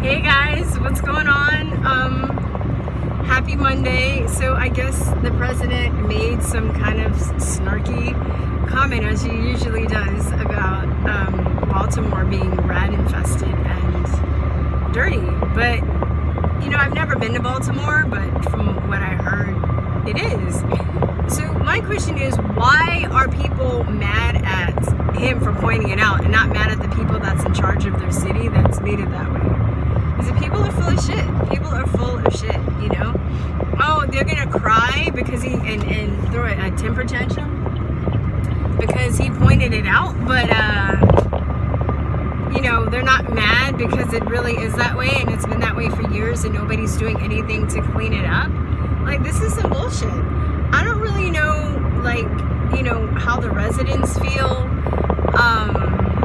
Hey guys, what's going on? Happy Monday. So I guess the president made some kind of snarky comment, as he usually does, about Baltimore being rat infested and dirty. But you know, I've never been to Baltimore, but from what I heard, it is. So my question is, why are people mad at him for pointing it out and not mad at the people that's in charge of their city that's made it that way? Because people are full of shit. People are full of shit, you know? Oh, they're gonna cry because and throw a temper tantrum because he pointed it out, but you know, they're not mad because it really is that way and it's been that way for years and nobody's doing anything to clean it up. Like, this is some bullshit. I don't really know, like, you know, how the residents feel.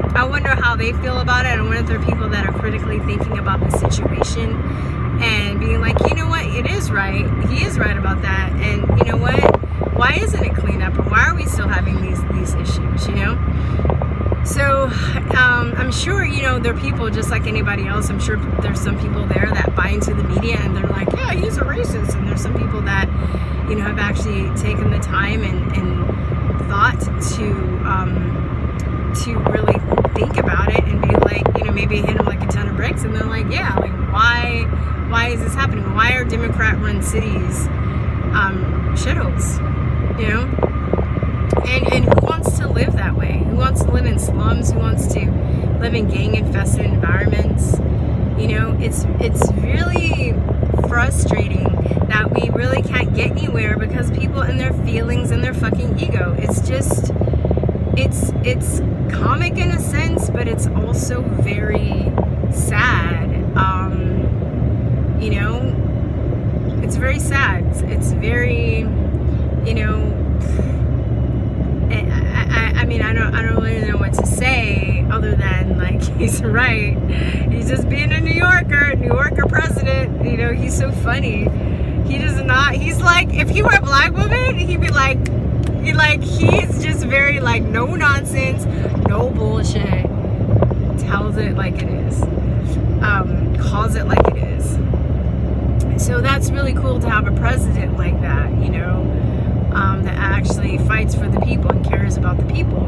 I wonder how they feel about it. I wonder if there are people that are critically thinking about the situation and being like, you know what, it is right. He is right about that. And you know what? Why isn't it cleaned up? Or why are we still having these issues, you know? So I'm sure, you know, there are people just like anybody else. I'm sure there's some people there that buy into the media and they're like, yeah, he's a racist. And there's some people that, you know, have actually taken the time and thought to really think about it and be like, you know, maybe hit him like a ton of bricks. And they're like, yeah, like why is this happening? Why are Democrat-run cities shitholes, you know? And who wants to live that way? Who wants to live in slums? Who wants to live in gang-infested environments? You know, it's really frustrating that we really can't get anywhere because people and their feelings and their fucking ego. It's just, it's comic in a sense, but it's also very sad. You know, it's very sad. It's very, you know, I mean, I don't really know what to say other than, like, he's right. He's just being a New Yorker president. You know, he's so funny. He does not, he's like, if he were a black woman, he'd be like, he's just very, like, no nonsense, no bullshit, tells it like it is, calls it like it is. So that's really cool to have a president like that, you know, that actually fights for the people and cares about the people.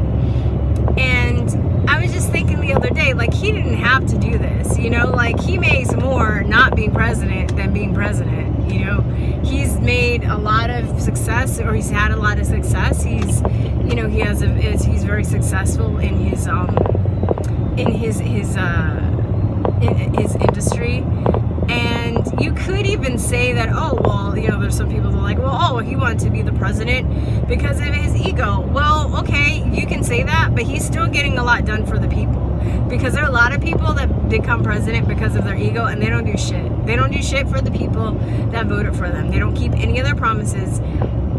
And I was just thinking the other day, like, he didn't have to do this, you know, like, he makes more not being president than being president, you know. He's made a lot of success, or he's had a lot of success. He's, you know, he's very successful in his industry. And you could even say that, oh, well, you know, there's some people that are like, well, oh, he wanted to be the president because of his ego. Well, okay, you can say that, but he's still getting a lot done for the people. Because there are a lot of people that become president because of their ego, and they don't do shit. They don't do shit for the people that voted for them. They don't keep any of their promises,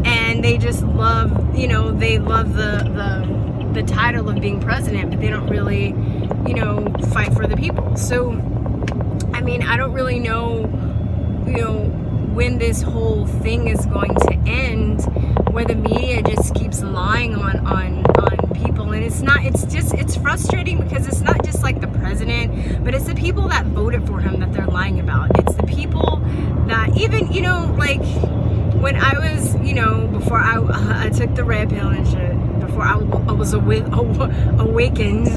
and they just love, you know, they love the title of being president, but they don't really, you know, fight for the people. So, I mean, I don't really know, you know, when this whole thing is going to end, where the media just keeps lying on people. And it's frustrating because it's not just like the president, but it's the people that voted for him that they're lying about. It's the people that even, you know, like when I was, you know, before I took the red pill and shit, before I was awakened,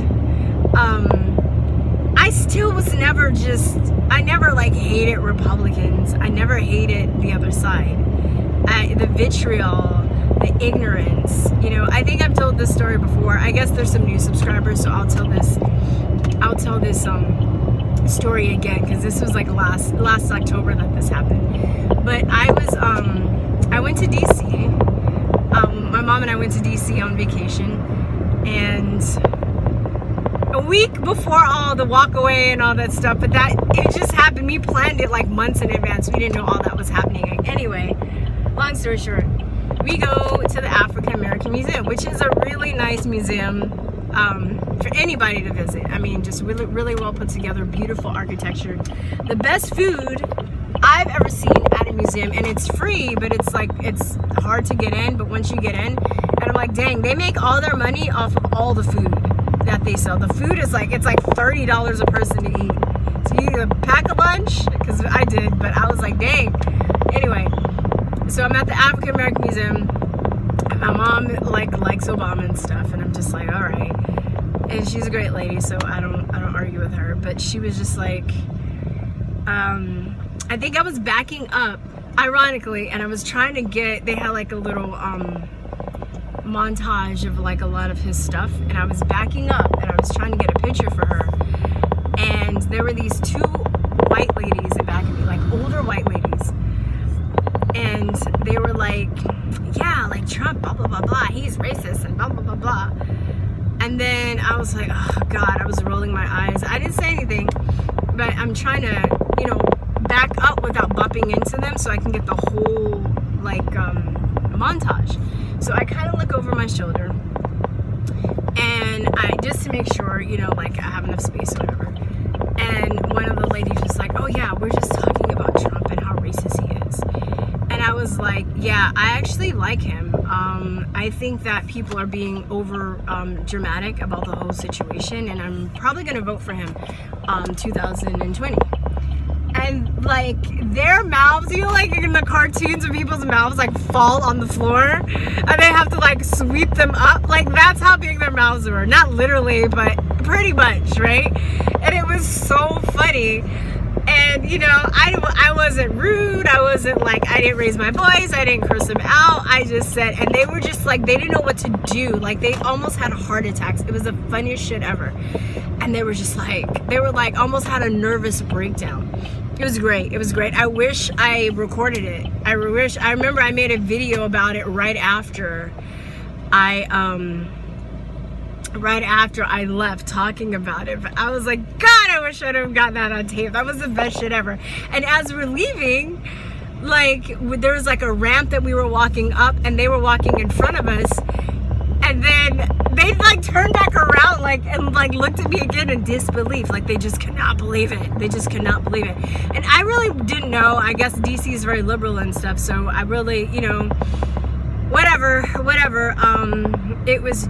I still was never I never like hated Republicans. I never hated the other side. The vitriol, the ignorance, you know. I think I've told this story before. I guess there's some new subscribers, so I'll tell this story again, because this was like last October that this happened. But I went to DC. My mom and I went to DC on vacation, and a week before all the walk away and all that stuff, but it just happened. We planned it like months in advance. We didn't know all that was happening. Anyway, long story short, we go to the African American Museum, which is a really nice museum for anybody to visit. I mean, just really, really well put together, beautiful architecture, the best food I've ever seen at a museum, and it's free, but it's like, it's hard to get in. But once you get in, and I'm like, dang, they make all their money off of all the food that they sell. The food is like, it's like $30 a person to eat. Do you pack a lunch? Because I did, but I was like, dang. Anyway, so I'm at the African American Museum. My mom likes Obama and stuff, and I'm just like, all right. And she's a great lady, so I don't argue with her. But she was just like, I think I was backing up, ironically, and I was trying to get. They had like a little montage of like a lot of his stuff, and I was backing up, and I was trying to get a picture for her. And there were these two white ladies in back of me, like older white ladies, and they were like, yeah, like Trump, blah blah blah blah, he's racist and blah blah blah blah. And then I was like, oh God, I was rolling my eyes. I didn't say anything, but I'm trying to, you know, back up without bumping into them so I can get the whole like montage. So I kind of look over my shoulder, and I just to make sure, you know, like I have enough space or whatever. And one of the ladies was like, oh yeah, we're just talking about Trump and how racist he is. And I was like, yeah, I actually like him. I think that people are being over dramatic about the whole situation, and I'm probably going to vote for him 2020. And like their mouths, you know, like in the cartoons, when people's mouths like fall on the floor and they have to like sweep them up, like that's how big their mouths were. Not literally, but pretty much, right? And it was so funny. And you know, I wasn't rude, I wasn't like, I didn't raise my voice, I didn't curse them out, I just said, and they were just like, they didn't know what to do, like they almost had heart attacks. It was the funniest shit ever. And they were just like, they were like almost had a nervous breakdown. It was great. It was great. I wish I recorded it. I remember I made a video about it right after I left, talking about it. But I was like, God, I wish I'd have gotten that on tape. That was the best shit ever. And as we're leaving, like there was like a ramp that we were walking up, and they were walking in front of us. And then they like turned back around and looked at me again in disbelief. Like they just could not believe it. They just could not believe it. And I really didn't know. I guess DC is very liberal and stuff. So I really, you know, whatever. It was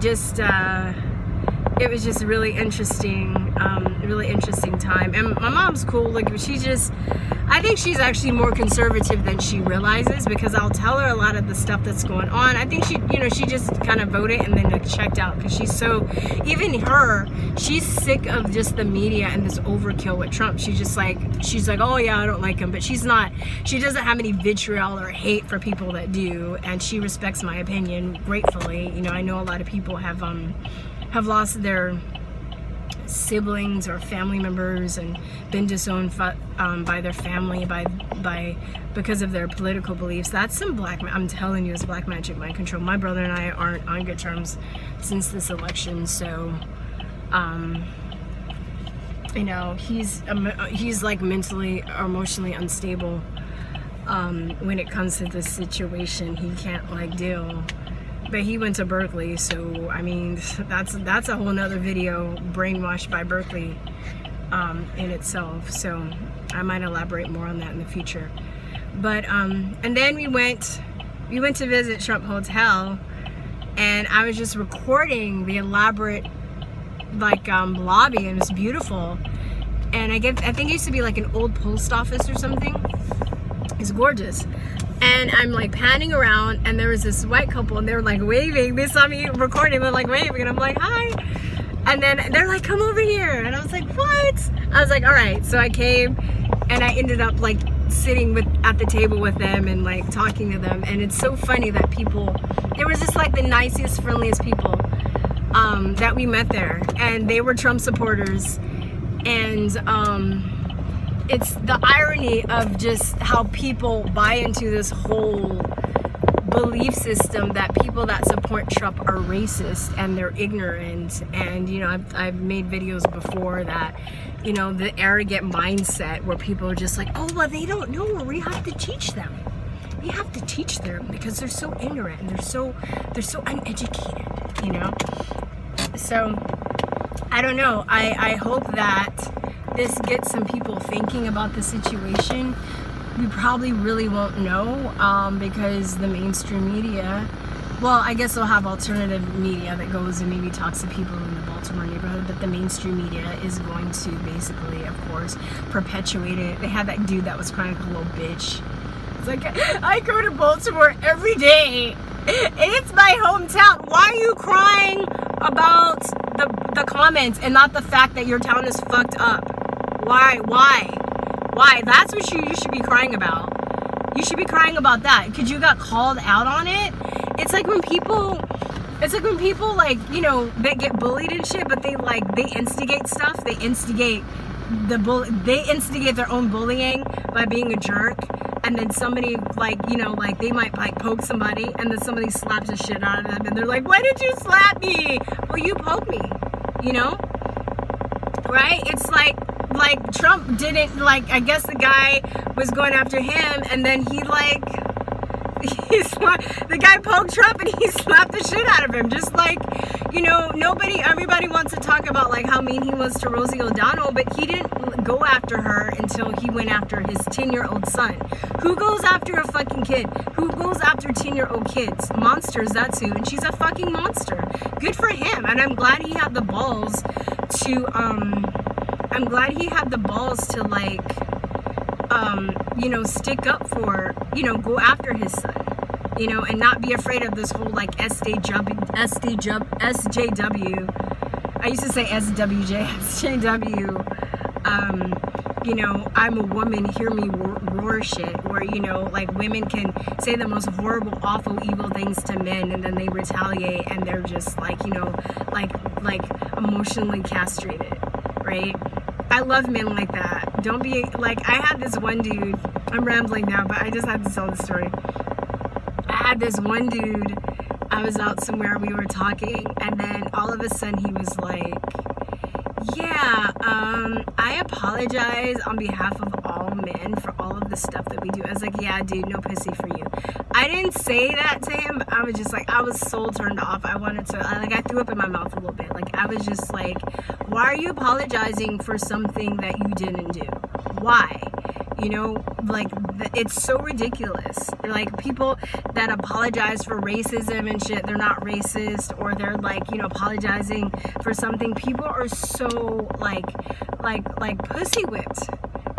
just really interesting time. And my mom's cool. Like I think she's actually more conservative than she realizes, because I'll tell her a lot of the stuff that's going on. I think she just kind of voted and then like checked out, because she's she's sick of just the media and this overkill with Trump. She's like, oh yeah, I don't like him, but she doesn't have any vitriol or hate for people that do, and she respects my opinion gratefully. You know, I know a lot of people have lost their siblings or family members and been disowned by their family because of their political beliefs. That's some I'm telling you, it's black magic, mind control. My brother and I aren't on good terms since this election, so you know, he's like mentally or emotionally unstable when it comes to this situation. He can't like deal. But he went to Berkeley, so I mean, that's a whole nother video, brainwashed by Berkeley in itself. So I might elaborate more on that in the future. But and then we went to visit Trump Hotel, and I was just recording the elaborate like lobby, and it was beautiful. And I think it used to be like an old post office or something. It's gorgeous. And I'm like panning around, and there was this white couple, and they were like waving. They saw me recording, they're like waving, and I'm like, hi. And then they're like, come over here. And I was like, what? I was like, all right. So I came, and I ended up like sitting at the table with them and like talking to them. And it's so funny that they were just like the nicest, friendliest people that we met there. And they were Trump supporters. And it's the irony of just how people buy into this whole belief system that people that support Trump are racist and they're ignorant. And you know, I've made videos before that, you know, the arrogant mindset where people are just like, oh well, they don't know, we have to teach them. We have to teach them because they're so ignorant and they're so uneducated, you know. So I don't know. I hope that this gets some people thinking about the situation. We probably really won't know because the mainstream media well, I guess they'll have alternative media that goes and maybe talks to people in the Baltimore neighborhood, but the mainstream media is going to basically, of course, perpetuate it. They had that dude that was crying like a little bitch. It's like, I go to Baltimore every day. It's my hometown. Why are you crying about the comments and not the fact that your town is fucked up? Why? That's what you should be crying about. You should be crying about that because you got called out on it. It's like when people like, you know, they get bullied and shit, but they instigate stuff. They instigate their own bullying by being a jerk. And then somebody, like, you know, like they might like poke somebody and then somebody slaps the shit out of them and they're like, why did you slap me? Well, you poked me, you know? Right? It's like Trump didn't, like, I guess the guy was going after him and then the guy poked Trump and he slapped the shit out of him. Just like, you know, everybody wants to talk about like how mean he was to Rosie O'Donnell, but he didn't go after her until he went after his 10-year-old son. Who goes after a fucking kid? Who goes after 10-year-old kids? Monsters, that's who. And she's a fucking monster. Good for him. And I'm glad he had the balls to like, you know, stick up for, you know, go after his son, you know, and not be afraid of this whole like SJW. I used to say SWJ, SJW. You know, I'm a woman, hear me roar shit, where, you know, like women can say the most horrible, awful, evil things to men and then they retaliate and they're just like, you know, like emotionally castrated, right? I love men like that. Don't be like, I had this one dude, I'm rambling now, but I just had to tell the story. I had this one dude, I was out somewhere, we were talking, and then all of a sudden he was like, yeah, I apologize on behalf of all men for all of the stuff that we do. I was like, yeah, dude, no pussy for you. I didn't say that to him, but I was just like, I was so turned off. I threw up in my mouth a little bit. Like, I was just like, why are you apologizing for something that you didn't do? Why? You know, like, it's so ridiculous. Like, people that apologize for racism and shit, they're not racist, or they're like, you know, apologizing for something. People are so like pussy whipped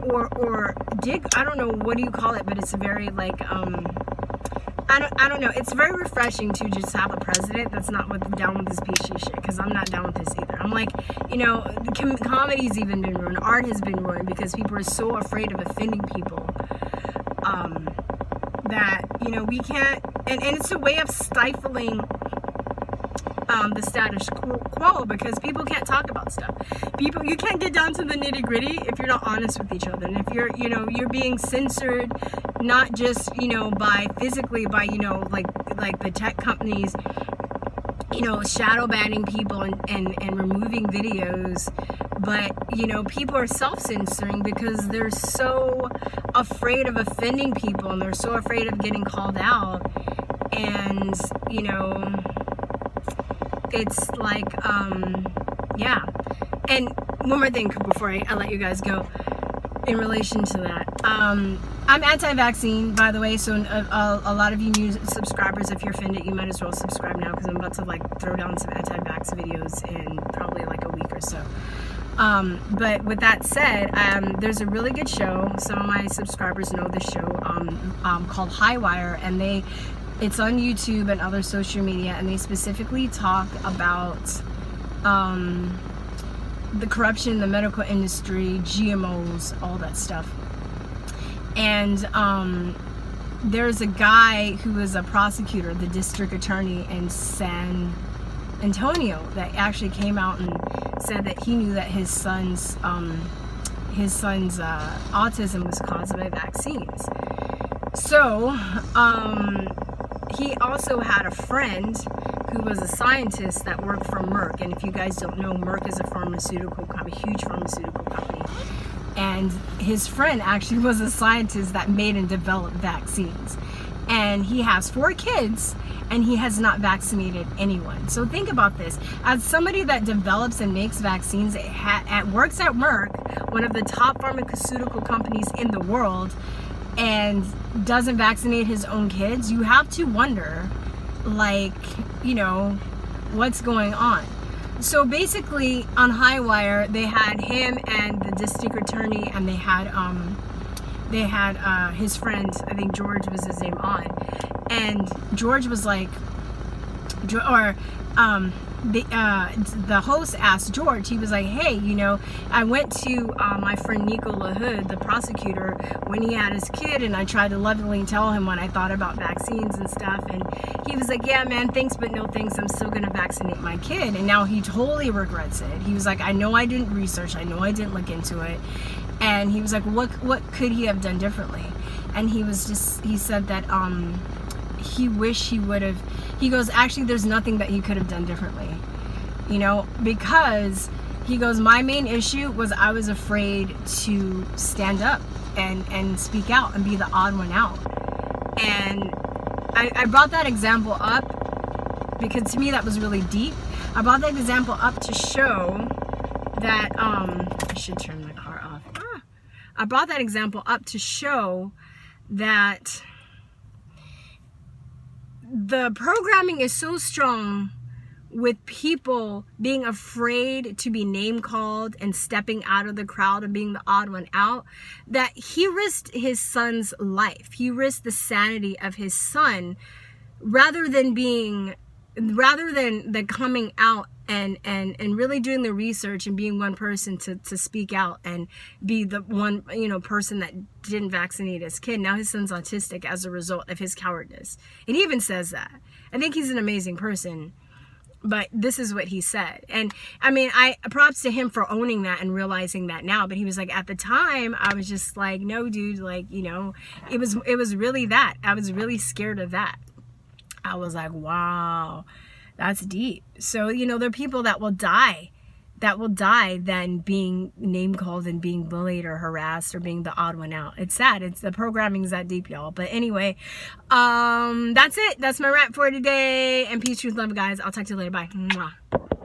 or dick, I don't know, what do you call it, but it's very like, I don't know. It's very refreshing to just have a president that's not down with this piece of shit, because I'm not down with this either. I'm like, you know, comedy's even been ruined. Art has been ruined because people are so afraid of offending people that, you know, we can't, and it's a way of stifling the status quo, because people can't talk about stuff. You can't get down to the nitty-gritty if you're not honest with each other. And if you're, you know, you're being censored, not just, you know, physically by, you know, like the tech companies, you know, shadow banning people and removing videos, but, you know, people are self-censoring because they're so afraid of offending people and they're so afraid of getting called out. And, you know, it's like, yeah. And one more thing before I let you guys go in relation to that. I'm anti-vaccine, by the way, so a lot of you new subscribers, if you're offended, you might as well subscribe now, because I'm about to like throw down some anti-vax videos in probably like a week or so. But with that said, there's a really good show. Some of my subscribers know this show, called Highwire, and it's on YouTube and other social media, and they specifically talk about the corruption in the medical industry, GMOs, all that stuff. And there's a guy who is a prosecutor, the district attorney in San Antonio, that actually came out and said that he knew that his son's autism was caused by vaccines. So he also had a friend who was a scientist that worked for Merck. And if you guys don't know, Merck is a pharmaceutical company, huge pharmaceutical company. And his friend actually was a scientist that made and developed vaccines. And he has 4 kids, and he has not vaccinated anyone. So think about this. As somebody that develops and makes vaccines, works at Merck, one of the top pharmaceutical companies in the world, and doesn't vaccinate his own kids, you have to wonder like, you know, what's going on. So basically on Highwire, they had him and the district attorney, and they had his friend, I think George was his name, on. And George was like, the host asked George, he was like, hey, you know, I went to my friend Nico LaHood, the prosecutor, when he had his kid, and I tried to lovingly tell him what I thought about vaccines and stuff, and he was like, yeah, man, thanks but no thanks, I'm still gonna vaccinate my kid. And now he totally regrets it. He was like, I know I didn't research, I know I didn't look into it. And he was like, what could he have done differently? And he said that he wished he would have, he goes, actually there's nothing that he could have done differently, you know, because he goes, my main issue was I was afraid to stand up and speak out and be the odd one out. And I brought that example up because to me that was really deep. I brought that example up to show that I should turn my car off. I brought that example up to show that the programming is so strong with people being afraid to be name called and stepping out of the crowd and being the odd one out, that he risked his son's life. He risked the sanity of his son rather than coming out and really doing the research and being one person to speak out and be the one, you know, person that didn't vaccinate his kid. Now his son's autistic as a result of his cowardice. And he even says that. I think he's an amazing person, but this is what he said. And I mean, I props to him for owning that and realizing that now, but he was like, at the time I was just like, no dude, like, you know, it was really that. I was really scared of that. I was like, wow, that's deep. So, you know, there are people that will die than being name called and being bullied or harassed or being the odd one out. It's sad. It's the programming's that deep, y'all. But anyway, that's it. That's my rant for today. And peace, truth, love, guys. I'll talk to you later. Bye. Mwah.